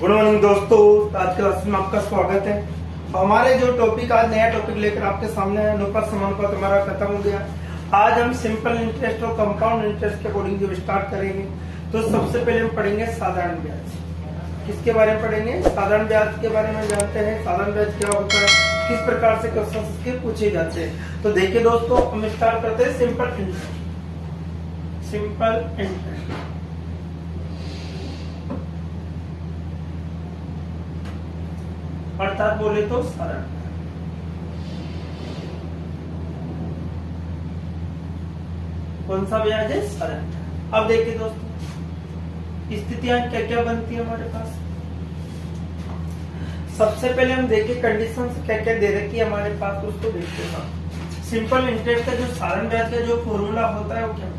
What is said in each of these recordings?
Good morning दोस्तों, आज class में आपका स्वागत है। हमारे जो टॉपिक आज नया टॉपिक लेकर आपके सामने है, अनुपात समानुपात हमारा खत्म हो गया। आज हम सिंपल इंटरेस्ट और कंपाउंड इंटरेस्ट के अकॉर्डिंग जो स्टार्ट करेंगे, तो सबसे पहले हम पढ़ेंगे साधारण ब्याज। किसके बारे में पढ़ेंगे? साधारण ब्याज के बारे में जानते हैं। साधारण ब्याज क्या होता है, किस प्रकार से क्वेश्चन इसके पूछे जाते हैं। तो देखिए दोस्तों, हम स्टार्ट करते हैं सिंपल इंटरेस्ट। सिंपल इंटरेस्ट अर्थात बोले तो साधारण। कौन सा ब्याज है? साधारण। अब देखिए दोस्तों, स्थितियां क्या क्या बनती है हमारे पास। सबसे पहले हम देखिए कंडीशन क्या क्या दे रखी है हमारे पास, उसको देखते हैं। सिंपल इंटरेस्ट का जो साधारण ब्याज का जो फॉर्मूला होता है वो क्या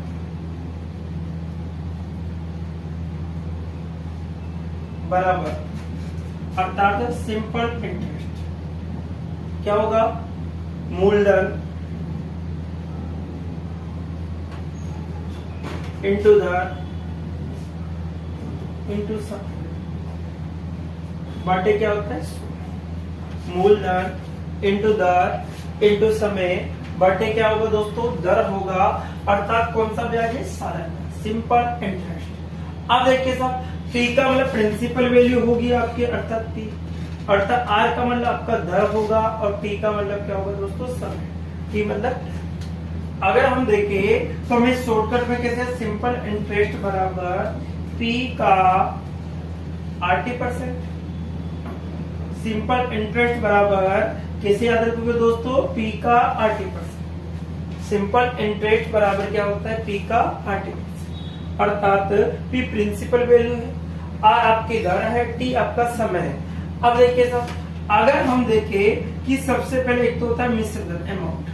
बराबर, अर्थात सिंपल इंटरेस्ट क्या होगा? मूलधन इंटू दर इंटू समय बाटे क्या होता है? मूलधन इंटू दर इंटू समय बाटे क्या होगा दोस्तों? दर होगा। अर्थात कौन सा ब्याज है? साधारण सिंपल इंटरेस्ट। अब देखिए साहब, पी का मतलब प्रिंसिपल वैल्यू होगी आपकी, अर्थात पी, अर्थात आर का मतलब आपका दर होगा, और टी का मतलब क्या होगा दोस्तों? समय। टी मतलब अगर हम देखें तो हमें शॉर्टकट में कैसे, सिंपल इंटरेस्ट बराबर पी का 80%। सिंपल इंटरेस्ट बराबर कैसे याद रखोगे दोस्तों? पी का 80%। सिंपल इंटरेस्ट बराबर क्या होता है? पी का 80%। अर्थात पी प्रिंसिपल वैल्यू है, आर आपकी दर है, टी आपका समय है। अब देखिए सर, अगर हम देखें कि सबसे पहले एक तो होता है मिश्र धन, अमाउंट।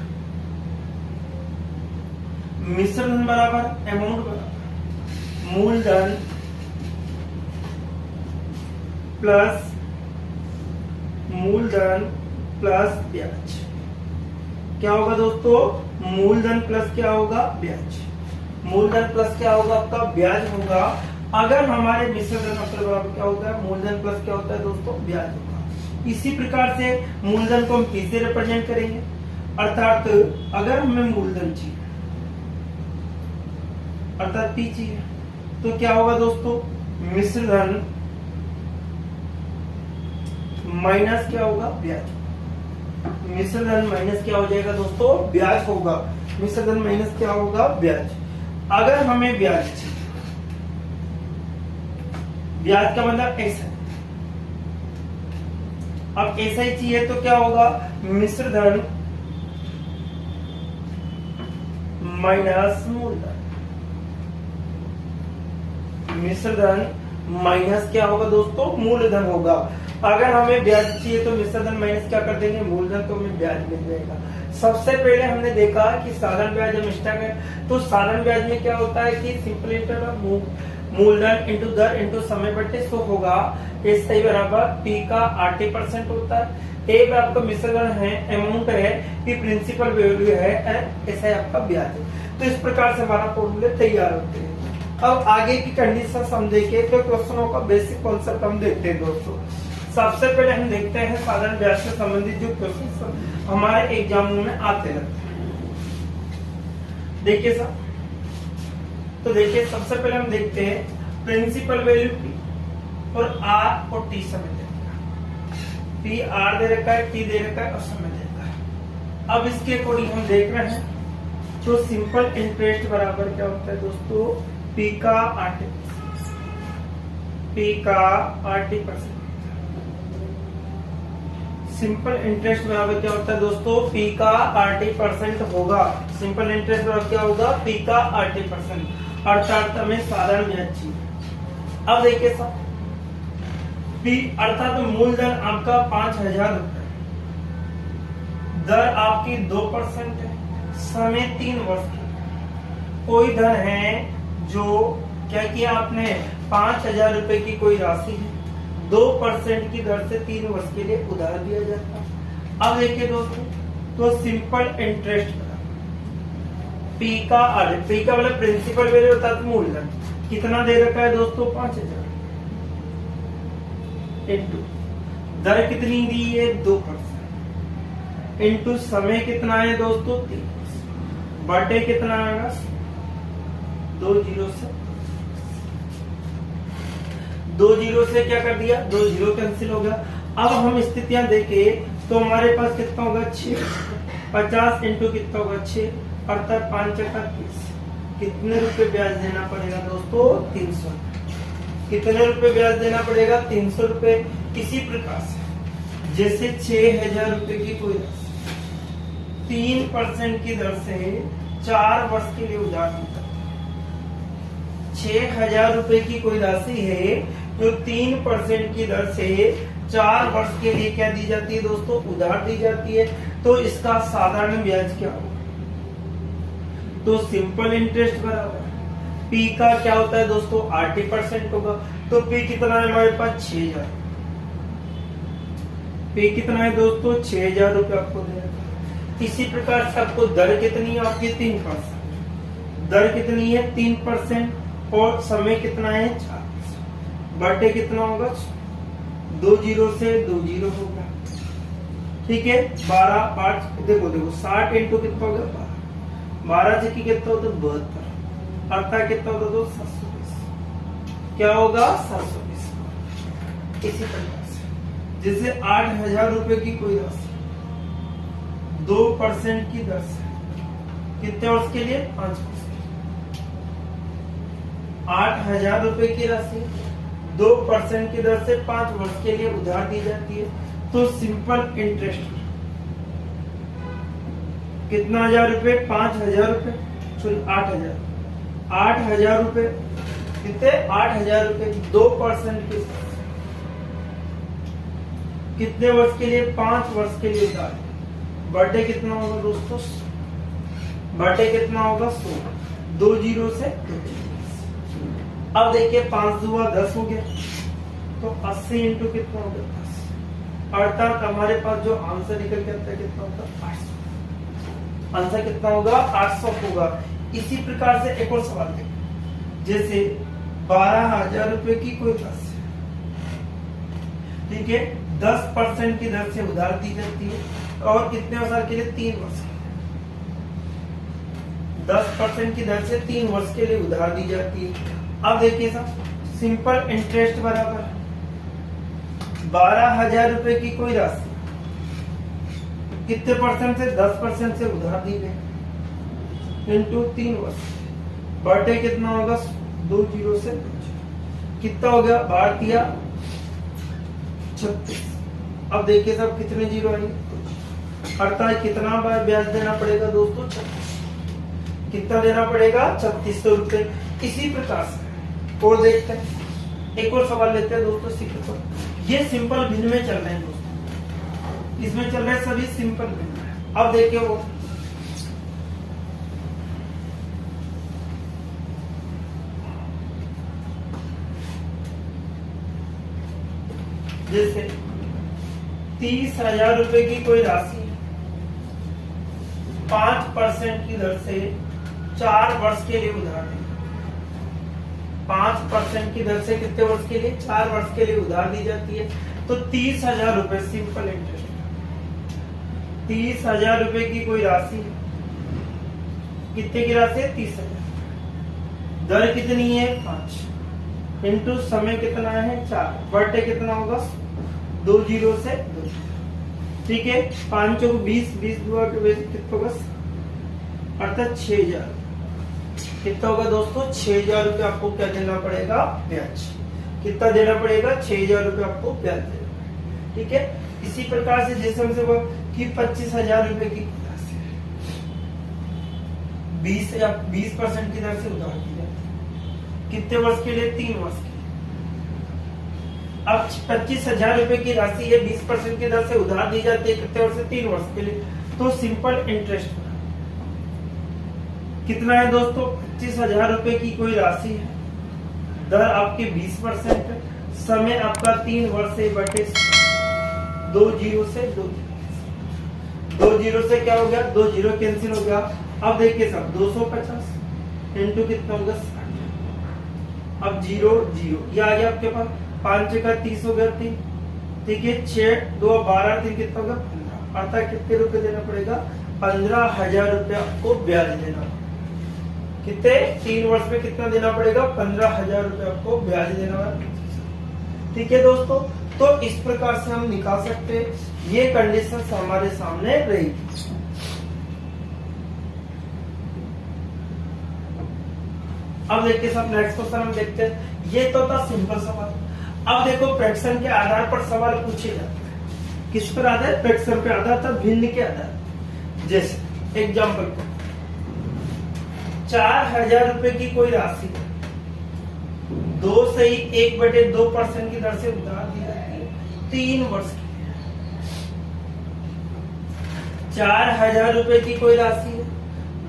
मिश्र धन बराबर अमाउंट बराबर मूलधन प्लस ब्याज। क्या होगा दोस्तों? मूलधन प्लस क्या होगा? ब्याज। मूलधन प्लस क्या होगा? आपका ब्याज होगा। अगर हमारे मिश्र धन बराबर क्या होता है? मूलधन प्लस क्या होता है दोस्तों? ब्याज होगा। इसी प्रकार से मूलधन को हम पी से रिप्रेजेंट करेंगे, अर्थात अगर हमें मूलधन चाहिए अर्थात पी चाहिए, तो क्या होगा दोस्तों? मिश्र धन माइनस क्या होगा? ब्याज। मिश्र धन माइनस क्या हो जाएगा दोस्तों? ब्याज होगा। मिश्र धन माइनस क्या होगा? ब्याज। अगर हमें ब्याज चाहिए, ब्याज का मतलब ऐसा, अब ऐसा ही चाहिए तो क्या होगा? मिश्र धन माइनस मूलधन। मिश्र धन माइनस क्या होगा दोस्तों? मूलधन होगा। अगर हमें ब्याज चाहिए तो मिश्र धन माइनस क्या कर देंगे? मूलधन, तो हमें ब्याज मिल जाएगा। सबसे पहले हमने देखा कि साधारण ब्याज हम स्टार्ट है, तो साधारण ब्याज में क्या होता है कि सिंपल इंटरेस्ट मूलधन इंटू दर इंटू समय बटे 100 होगा। इस सही बराबर पी का 80% होता है। ए आपका मिश्र धन है, अमाउंट है, पी प्रिंसिपल वैल्यू है, ऐसा आपका ब्याज है। तो इस प्रकार से हमारा फॉर्मूले तैयार होते हैं। अब आगे की कंडीशन हम देखें तो क्वेश्चनों का बेसिक कॉन्सेप्ट हम देखते हैं दोस्तों। सबसे पहले हम देखते हैं साधारण ब्याज से संबंधित जो क्वेश्चन हमारे एग्जामों में आते रहते हैं। देखिए सर, तो देखिए सबसे पहले हम देखते हैं प्रिंसिपल वैल्यू पी और आर और टी समय दे रखा है। पी आर दे रखा है, टी दे रखा है और समय दे रखा है। अब इसके अकॉर्डिंग हम देख रहे हैं जो सिंपल इंटरेस्ट बराबर क्या होता है दोस्तों? पी का 80%। पी का 80%। सिंपल इंटरेस्ट बराबर क्या होता है दोस्तों? पी का 80% होगा। सिंपल इंटरेस्ट बराबर क्या होगा? पी का 80%। अर्थात हमें साधारण ब्याज चाहिए। अब देखिए सर, पी अर्थात मूलधन आपका 5000 रुपए, दर आपकी 2% है, समय 3 वर्ष की। कोई धन है जो क्या किया आपने? 5000 रुपए की कोई राशि है, 2% की दर से 3 वर्ष के लिए उधार दिया जाता है। अब देखिए दोस्तों, तो सिंपल इंटरेस्ट पी का मतलब प्रिंसिपल वैल्यू होता है मूलधन, कितना दे रखा है दोस्तों? 5000। इंटू दर कितनी दी है 2% इंटू समय कितना है दोस्तों 3 बटे कितना आएगा 2 जीरो से क्या कर दिया 2 जीरो कैंसिल हो गया। अब हम स्थितियां देखें तो हमारे पास कितना होगा 6 50 इंटू कितना होगा 6 अर्थात 5 का 30 कितने रुपए ब्याज देना पड़ेगा दोस्तों 300 कितने रुपए ब्याज देना पड़ेगा 300 रुपए। इसी प्रकार से जैसे 6,000 रुपए की कोई राशि 3% की दर से 4 वर्ष के लिए उधार दी जाती है। 6,000 रुपए की कोई राशि है जो 3% की दर से 4 वर्ष के लिए क्या दी जाती है दोस्तों उधार दी जाती है। तो इसका साधारण ब्याज क्या होगा तो सिंपल इंटरेस्ट बराबर पी का क्या होता है दोस्तों 80% होगा। तो पी कितना है हमारे पास 6,000 पी कितना है दोस्तों 6,000 रुपए आपको देगा। इसी प्रकार से आपको दर कितनी है आपकी 3% दर कितनी है 3% और समय कितना है 4 बटे कितना होगा 2 जीरो से 2 जीरो होगा ठीक है 12 5 देखो 60 इंटू कितना होगा 12 से कितना होता है 72 अर्थात कितना होता है 720 क्या होगा 720। इसी प्रकार से जैसे 8,000 रुपए की कोई राशि 2% की दर से कितने वर्ष के लिए 5 वर्ष 8,000 रुपए की राशि 2% की दर से 5 वर्ष के लिए उधार दी जाती है। तो सिंपल इंटरेस्ट कितना 1,000 रुपए 5,000 रुपए सॉरी 8,000 रुपए कितने 8,000 रुपए 2% के कितने वर्ष के लिए 5 वर्ष के लिए उधार बटे कितना होगा दोस्तों बटे कितना होगा 100 2 जीरो से 2 अब देखिए 5 दुआ 10 हो गया तो 80 इंटू कितना होगा 10 अर्थात हमारे पास जो आंसर निकल के आता है कितना होगा 800 आंसर कितना होगा 800 होगा। इसी प्रकार से एक और सवाल देखो जैसे 12,000 रुपए की कोई राशि ठीक है 10% की दर से उधार दी जाती है और कितने वर्ष के लिए 3 वर्ष 10% की दर से 3 वर्ष के लिए उधार दी जाती है। अब देखिए साहब सिंपल इंटरेस्ट बराबर 12,000 रुपए की कोई राशि कितने परसेंट से 10% से उधार दी गई इंटू 3 वर्ष बटे कितना होगा 2 जीरो से 2 कितना हो गया भारतीय 36। अब देखिए साहब कितने जीरो आएंगे अर्थात कितना ब्याज देना पड़ेगा दोस्तों 36 कितना देना पड़ेगा 3600 रुपए। इसी प्रकार से और देखते हैं एक और सवाल लेते हैं दोस्तों सीखो ये सिंपल भिन्न में चल रहे हैं दोस्तों इसमें चल रहे हैं सभी सिंपल भिन्न। अब देखिए वो जैसे 30,000 रुपए की कोई राशि 5% की दर से 4 वर्ष के लिए उधार दी 5% की दर से कितने वर्ष के लिए 4 वर्ष के लिए उधार दी जाती है। तो 30,000 रुपए सिंपल इंटरेस्ट 30,000 रुपए की कोई राशि कितने की राशि है 30,000 दर कितनी है 5 इंटू समय कितना है 4 बटे कितना होगा 2 जीरो से 2 ठीक है 5 को 20 20 दुआ के वजह कितना होगा अर्थात 6,000 कितना होगा दोस्तों 6,000 रुपए आपको क्या देना पड़ेगा ब्याज कितना देना पड़ेगा 6,000 रुपए आपको ब्याज देना ठीक है। इसी प्रकार से जैसे हमसे कि 25,000 रुपए की 20% की दर से उधार की जाती है कितने वर्ष के लिए 3 वर्ष के लिए। अब 25,000 रुपए की राशि है 20% की दर से उधार दी जाती है कितने वर्ष से 3 वर्ष के लिए। तो सिंपल इंटरेस्ट कितना है दोस्तों 25,000 रुपए की कोई राशि है दर आपके 20% समय आपका 3 वर्ष से बटे 2 जीरो से 2 जीरो से क्या हो गया 2 जीरो कैंसिल हो गया। अब देखिए सब 250 इंटू कितना होगा 60 अब 0 0 ये आ गया आपके पास 5 का 30 हो गया 3 ठीक है, 6 2 12 3 कितना होगा 15, अर्थात कितने रुपए देना पड़ेगा 15,000 रुपए आपको ब्याज देना। कितने 3 वर्ष में कितना देना पड़ेगा 15,000 रुपए आपको ब्याज देना। ठीक है दोस्तों, तो इस प्रकार से हम निकाल सकते हैं, ये कंडीशन हमारे सामने रहेगी। अब देखिए सब नेक्स्ट क्वेश्चन हम देखते हैं, ये तो था सिंपल सवाल। अब देखो फ्रैक्शन के आधार पर सवाल पूछे जाते हैं, किस पर आधार, फ्रैक्शन पे आधार था, भिन्न के आधार। जैसे एग्जाम्पल 4,000 रुपए की कोई राशि 2 से 1/2% की दर से उधार दी जाती है 3 वर्ष की। 4,000 रुपए की कोई राशि है,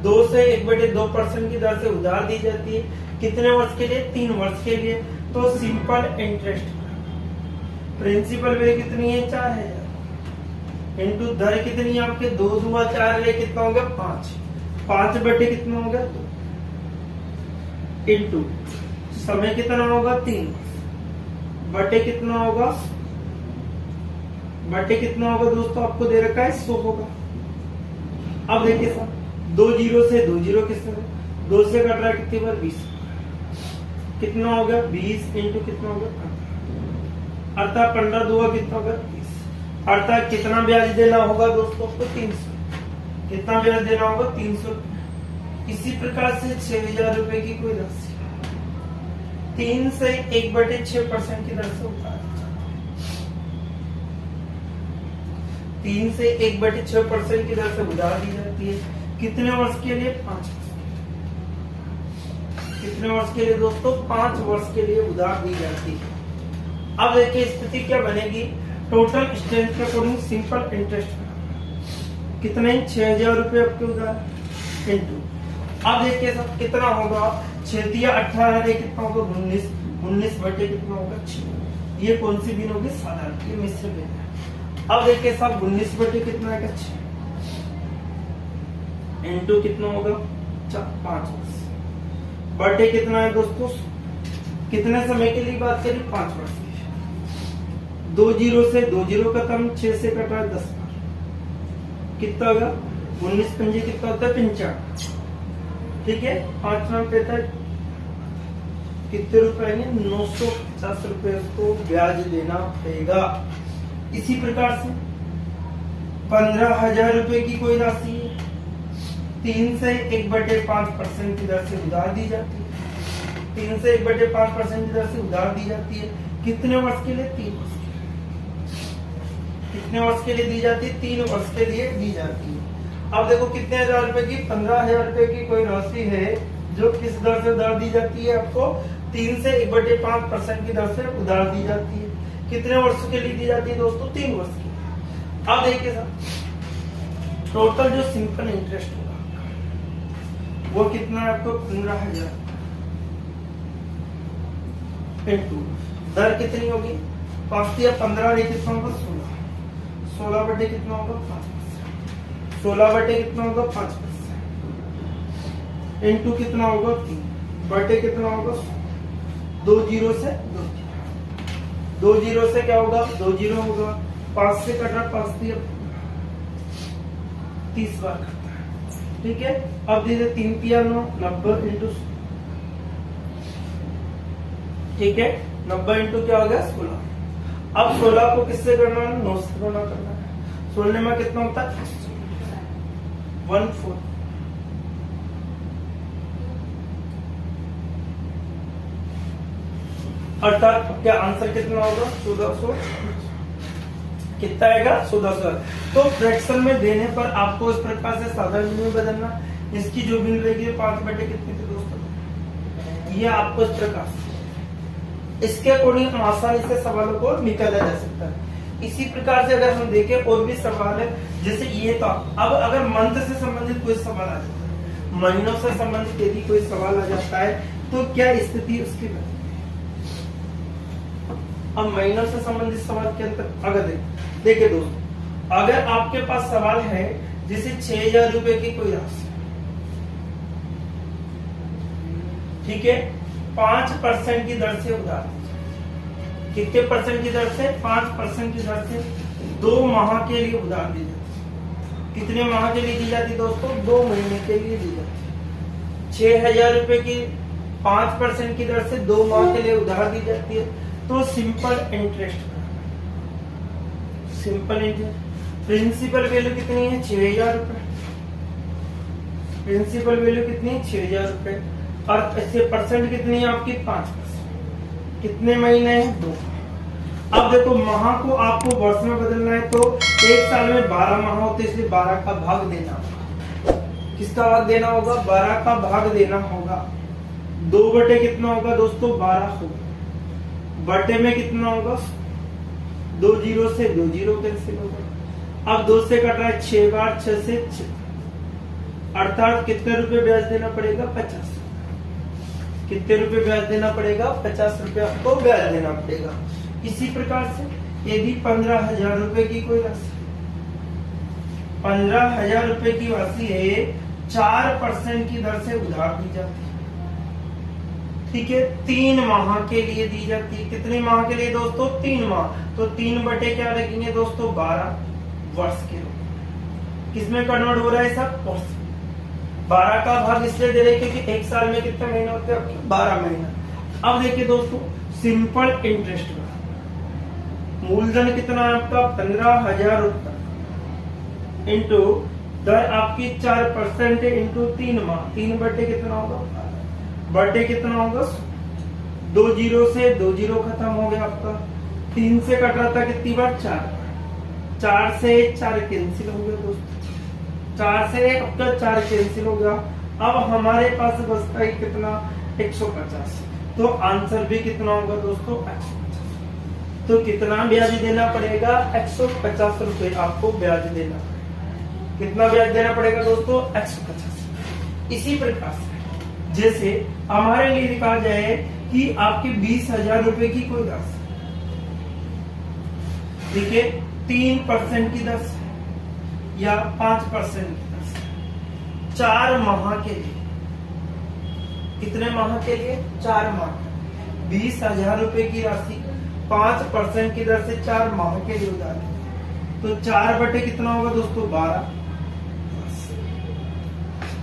2 से 1/2% की दर से उधार दी जाती है, कितने वर्ष के लिए 3 वर्ष के लिए। तो सिंपल इंटरेस्ट, प्रिंसिपल वैल्यू कितनी है 4,000 इंटू दर कितनी है आपके 2 दूना 4 है, कितना हो गया 5, 5 बटे कितना हो गया 2 इंटू समय कितना होगा 3 बटे कितना होगा, बटे कितना होगा दोस्तों आपको दे रखा है 100 होगा। अब देखिए सर 2 जीरो से 2 जीरो किससे 2 से कट रहा है कितनी बार 20, कितना हो गया 20 इंटू कितना हो गया 15, अर्थात 15 दूगा कितना होगा 30, अर्थात कितना ब्याज देना होगा दोस्तों आपको 300, कितना ब्याज देना होगा 300। इसी प्रकार से 6,000 रुपए की कोई राशि 3 से 1/6% की दर से उधार, 3 से 1/6% की दर से उधार दी जाती है, कितने वर्ष के लिए 5 वर्ष, कितने वर्ष के लिए दोस्तों 5 वर्ष के लिए उधार दी जाती है। अब देखिए स्थिति क्या बनेगी, टोटल स्ट्रेंथ के अकॉर्डिंग सिंपल इंटरेस्ट कितने 6,000 रुपए आपके उधार इंटू, अब देखिए सब कितना होगा 6 या 18 कितना होगा 19, 19 बटे कितना होगा 6, ये कौन सी बिन होगी साधारण, ये मिश्र बिन है। अब देखिए सब 19 बटे कितना है 6 इंटू कितना होगा 5 वर्ष बटे कितना है दोस्तों, कितने समय के लिए बात करें 5 वर्ष की। 2 जीरो से 2 जीरो खत्म, 6 से कटा 10 बार, कितना होगा 19 पंजे कितना होता है 55, ठीक है 5 नाम कहता है कितने रुपए आएंगे 950 रुपए उसको ब्याज देना पड़ेगा। इसी प्रकार से 15,000 रुपए की कोई राशि है, 3 से 1/5% की दर से उधार दी जाती है, 3 से 1/5% की दर से उधार दी जाती है, कितने वर्ष के लिए 3 वर्ष के लिए, कितने वर्ष के लिए दी जाती है 3 वर्ष के लिए दी जाती है। अब देखो कितने हजार रुपए की 15,000 रुपए की कोई राशि है जो किस दर से उधार दी जाती है आपको 3 से 1/5% की दर से उधार die जाती है, कितने वर्ष के लिए दी जाती है दोस्तों 3 वर्ष की। अब देखिए सर टोटल जो सिंपल इंटरेस्ट होगा वो कितना है आपको 15,000 इंटू दर कितनी होगी 5 या 15 कितना होगा 16, 16 बटे कितना होगा 5%, 16 बटे कितना होगा 5% इंटू कितना होगा 3 बटे कितना होगा 2 जीरो से 2 जीरो से क्या होगा 2 जीरो होगा 5 से कट रहा 5 दिया 30 बार करता है, ठीक है। अब दीजिए 3 पिया 9 90 इंटू, ठीक है 90 इंटू क्या हो गया 16। अब 16 को किससे करना है 9 से गुणा करना है, 16 में कितना होता है 1/4, अर्थात क्या आंसर कितना होगा 1400, कितना आएगा 1400। तो फ्रैक्शन में देने पर आपको इस प्रकार से साधारण में बदलना, इसकी जो बिन रहेगी 5 बटे कितने थे दोस्तों, ये आपको इस प्रकार से इसके अकॉर्डिंग आसानी से सवालों को निकाला जा सकता है। इसी प्रकार से अगर हम देखें और भी सवाल है, जैसे ये था, अब अगर मंथ से संबंधित कोई सवाल आ जाता है, महीनों से संबंधित यदि कोई सवाल आ जाता है तो क्या स्थिति उसकी बनती है। अब महीनों से संबंधित सवाल के अंतर अगर देखिए दोस्तों, अगर आपके पास सवाल है जैसे 6,000 रुपए की कोई राशि, ठीक है 5% की दर से उधार, कितने परसेंट की दर से? 5% की दर से 2 माह के लिए उधार दी जाती। कितने माह के लिए दी जाती दोस्तों? 2 महीने के लिए दी जाती। 6,000 रुपए की 5% की दर से 2 माह के लिए उधार दी जाती है। तो simple interest, simple interest principal value कितनी है? 6,000 रुपए। प्रिंसिपल वैल्यू कितनी? 6,000 रुपए। और इससे परसेंट कितनी है आपकी? 5%। कितने महीने हैं? 2। अब देखो माह को आपको वर्ष में बदलना है, तो एक साल में 12 माह होते, इसलिए 12 का भाग देना होगा। किसका भाग देना होगा? 12 का भाग देना होगा। 2 बटे कितना होगा दोस्तों? 12 होगा। बटे में कितना होगा? 2 जीरो से 2 जीरो कैंसिल होगा। अब 2 से कट रहा है 6 बार, 6 से 6, अर्थात कितने रुपए ब्याज देना पड़ेगा? 50। कितने रुपए ब्याज देना पड़ेगा? 50 रुपए आपको ब्याज देना पड़ेगा। इसी प्रकार से यदि 15,000 रुपए की कोई राशि, 15,000 रुपए की राशि है, 4% की दर से उधार दी जाती है, ठीक है, 3 माह के लिए दी जाती है। कितने माह के लिए दोस्तों? 3 माह। तो 3 बटे क्या रखेंगे दोस्तों? 12 वर्ष के रूप। किसमें कन्वर्ट हो रहा है सब? वर्ष। 12 का भाग इसलिए दे रहे क्योंकि एक साल में कितने महीने होते हैं? 12 महीना। अब देखिए दोस्तों, सिंपल इंटरेस्ट का मूलधन कितना है आपका? 15,000 रुपए इंटू दर आपकी 4% इंटू 3 माह। 3 बटे कितना होगा? बटे कितना होगा? 2 जीरो से 2 जीरो खत्म हो गया आपका। 3 से कट रहा था कितनी बार? 4। 4 से 4 कैंसिल हो गया दोस्तों। 4 से आपका 4 कैंसिल हो गया। अब हमारे पास बचता है कितना? 150। तो आंसर भी कितना होगा दोस्तों? 150। तो कितना ब्याज देना पड़ेगा? 150 रुपए आपको ब्याज देना पड़ेगा। कितना ब्याज देना पड़ेगा दोस्तों? 150। इसी प्रकार से जैसे हमारे लिए लिखा जाए कि आपके 20,000 रुपए की कोई राशि, ठीक है, 3% की दर से या 5% की दर से 4 माह के लिए। कितने माह के लिए? 4 माह। 20,000 रुपए की राशि 5% की दर से 4 माह के लिए उधार है। तो 4 बटे कितना होगा दोस्तों? 12।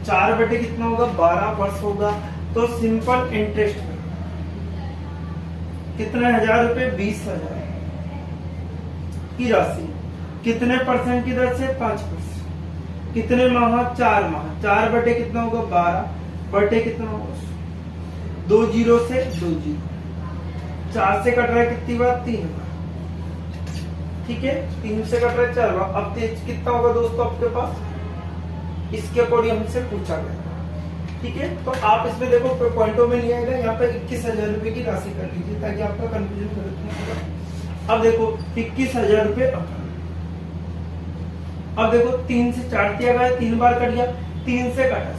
4 बटे कितना होगा? 12 वर्ष होगा। तो सिंपल इंटरेस्ट कितने हजार रुपए? 20,000 की राशि कितने परसेंट की दर से? 5%। कितने माह? 4 माह। 4 बटे कितना होगा? 12 बटे कितना होगा? 2 जीरो से 2 जीरो। 4 से कट रहा है कितनी बार? 3 बार, ठीक है। 3 से कट रहा है 4 बार। अब कितना होगा दोस्तों आपके पास? इसके अकॉर्डिंग हमसे पूछा गया, ठीक है। तो आप इसमें देखो पॉइंटों में लिया जाएगा, यहाँ पे 21,000 रुपए की राशि कर लीजिए ताकि आपका कंफ्यूजन गलत नहीं होगा। अब देखो 21,000 रुपए। अब देखो 3 से 4 दिया गया, 3 बार कट गया। 3 से काटा,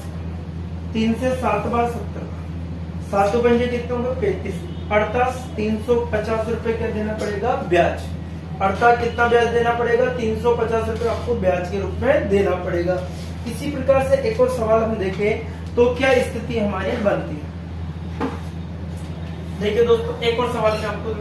3 से 7 बार 70 बार, 7 बन जाए कितने होंगे? 35। अर्थात 350 रुपए क्या देना पड़ेगा? ब्याज। अर्थात कितना ब्याज देना पड़ेगा? 350 रुपए आपको ब्याज के रूप में देना पड़ेगा। इसी प्रकार से एक और सवाल हम देखें तो क्या स्थिति हमारी बनती है। देखिए दोस्तों, एक और सवाल मैं आपको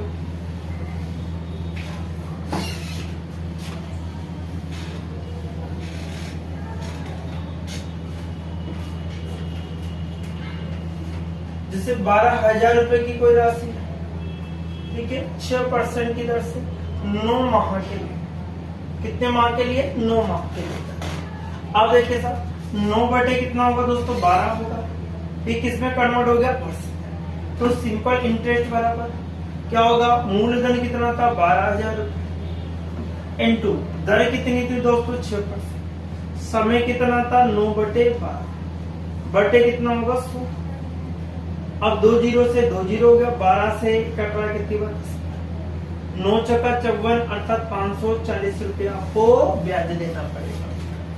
जैसे 12,000 रुपए की कोई राशि, ठीक है, 6% की दर से 9 माह के लिए। कितने माह के लिए? 9 माह के लिए। अब देखिए सर, 9 बटे कितना होगा दोस्तों? 12 होगा। ये किसमें कन्वर्ट हो गया? परसेंट। तो सिंपल इंटरेस्ट बराबर क्या होगा? मूलधन कितना था? 12,000 रुपए इंटू दर कितनी थी दोस्तों? 6%। समय कितना था? 9 बटे 12 बटे कितना होगा? 100। अब 2 जीरो से 2 जीरो हो गया। 12 से कट रहा है कितनी बार? 9 चक्का 54, अर्थात 540 रुपए आपको ब्याज देना पड़ेगा।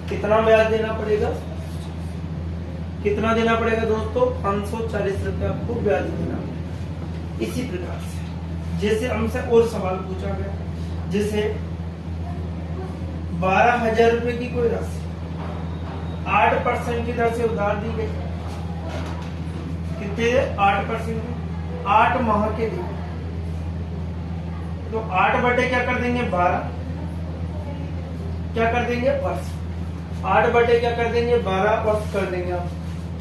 कितना ब्याज देना पड़ेगा? कितना देना पड़ेगा दोस्तों? 540 रुपए आपको ब्याज देना पड़ेगा। इसी प्रकार से जैसे हमसे और सवाल पूछा गया, जैसे 12,000 रुपए की कोई राशि 8% की दर से उधार दी गई। कितने? 8%। 8 माह के लिए तो 8 बटे क्या कर देंगे 12, क्या कर देंगे वर्ष। 8 बटे क्या कर देंगे 12 वर्ष कर देंगे।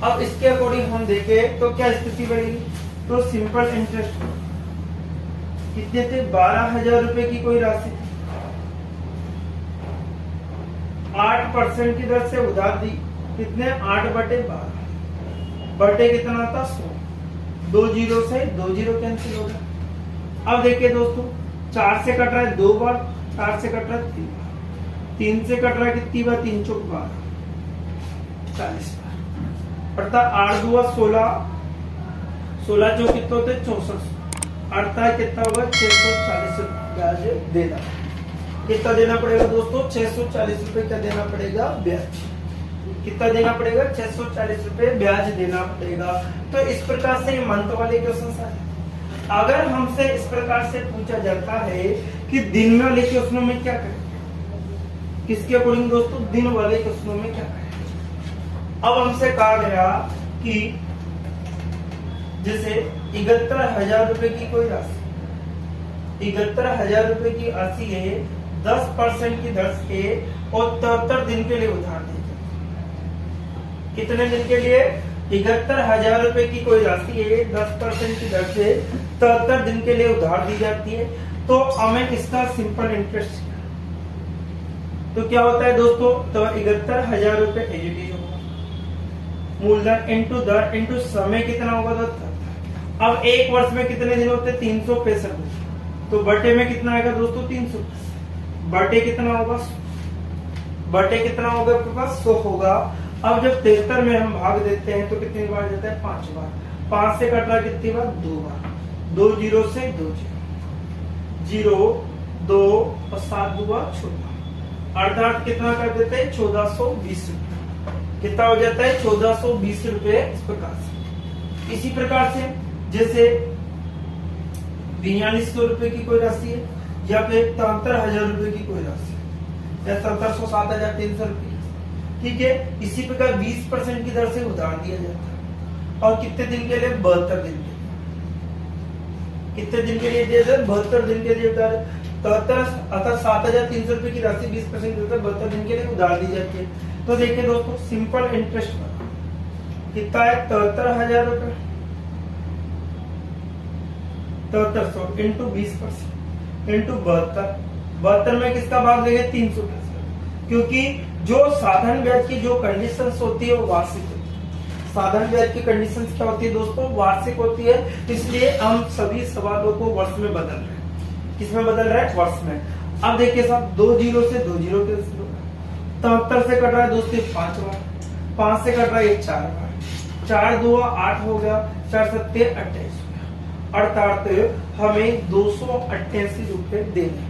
अब इसके अकॉर्डिंग हम देखें तो क्या स्थिति बनेगी, तो सिंपल इंटरेस्ट कितने थे 12,000 रुपए की कोई राशि 8% की दर से उधार दी, कितने 8 बटे 12 बटे कितना था 100, 2 जीरो से 2 जीरो कैंसिल हो गया। अब देखिए दोस्तों 4 से कट रहा है 2 बार, 4 से कट रहा है 3 बार, 3 से कट रहा है कितनी बार 3 चौक 12 40 बार, अर्थात 8 दुआ 16, 16 जो कितने होते 64, अर्थात कितना होगा 640 रुपए ब्याज देना। कितना देना पड़ेगा दोस्तों 640 रुपए क्या देना पड़ेगा ब्याज, कितना देना पड़ेगा 640 रुपए ब्याज देना पड़ेगा। तो इस प्रकार से मंथ वाले क्वेश्चन आए। अगर हमसे इस प्रकार से पूछा जाता है कि दिन वाले क्वेश्चनों में क्या करें, किसके अकॉर्डिंग दोस्तों दिन वाले क्वेश्चनों में क्या करें। अब हमसे कहा गया कि जैसे 71,000 रुपए की कोई राशि, 71,000 रुपए की राशि है 10% की दर से और 73 दिन के लिए उधार दी जाती। कितने दिन के लिए 71,000 रुपए की कोई राशि है 10% की दर से 73 दिन के लिए उधार दी जाती है। तो हमें इसका सिंपल इंटरेस्ट तो क्या होता है दोस्तों, तो 71,000 रुपए एजीटी होगा, मूलधन इंटू दर इंटू समय कितना होगा दोस्तों। अब एक वर्ष में कितने दिन होते हैं 365 दिन, तो बटे में कितना आएगा दोस्तों 300, बटे कितना होगा, बटे कितना होगा आपके पास 100 होगा। अब जब 73 में हम भाग देते हैं तो कितनी बार जाता है 5 बार, 5 से कट रहा कितनी बार 2 बार, 2 जीरो से 2 जीरो 2 और 7 दुआ 14, अर्थात कितना कर देते हैं 1420 रुपए, कितना हो जाता है 1420 रुपए। इस प्रकार से इसी प्रकार से जैसे 4200 रुपए की कोई राशि है या फिर 73,000 रुपए की कोई राशि है या 7700 7,300 रुपए, ठीक है। इसी प्रकार 20% की दर से उधार दिया जाता है और कितने दिन के लिए 72 दिन के लिए, कितने दिन के लिए दिया जाता है 72 दिन के लिए उधार, 73 अर्थात 7,300 रुपए की राशि 20% की दर 72 दिन के लिए उधार दी जाती है। तो देखिए दोस्तों सिंपल इंटरेस्ट कितना है 73,000 रुपए, 7300 इंटू 20% इंटू 72 में किसका भाग देंगे 300%, क्योंकि जो साधारण ब्याज की जो कंडीशंस होती है वो वार्षिक होती है। साधारण ब्याज की कंडीशंस क्या होती है दोस्तों वार्षिक होती है, इसलिए हम सभी सवालों को वर्ष में बदल रहे हैं। किसमें बदल रहा है वर्ष में। अब देखिए साहब 2 जीरो से 2 जीरो कैंसिल होगा, 73 से कट रहा है दोस्तों 5 बार, 5 से कट रहा है 4 बार, 4 दुआ 8 हो गया, 4 सत्ते 28 हो गया, अर्थात हमें 288 रुपए देने।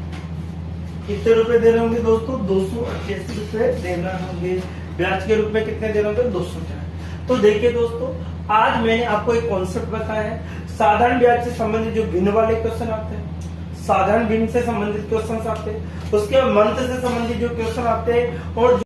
कितने रुपए देने होंगे दोस्तों 288 रुपए देना होंगे। ब्याज के रूप में कितने देना होंगे 200। तो देखिए दोस्तों आज मैंने आपको एक कॉन्सेप्ट बताया है, साधारण ब्याज से संबंधित जो भिन्न वाले क्वेश्चन आते हैं, साधारण भिन्न से संबंधित क्वेश्चन आते हैं, उसके मंथ से संबंधित जो क्वेश्चन आते हैं और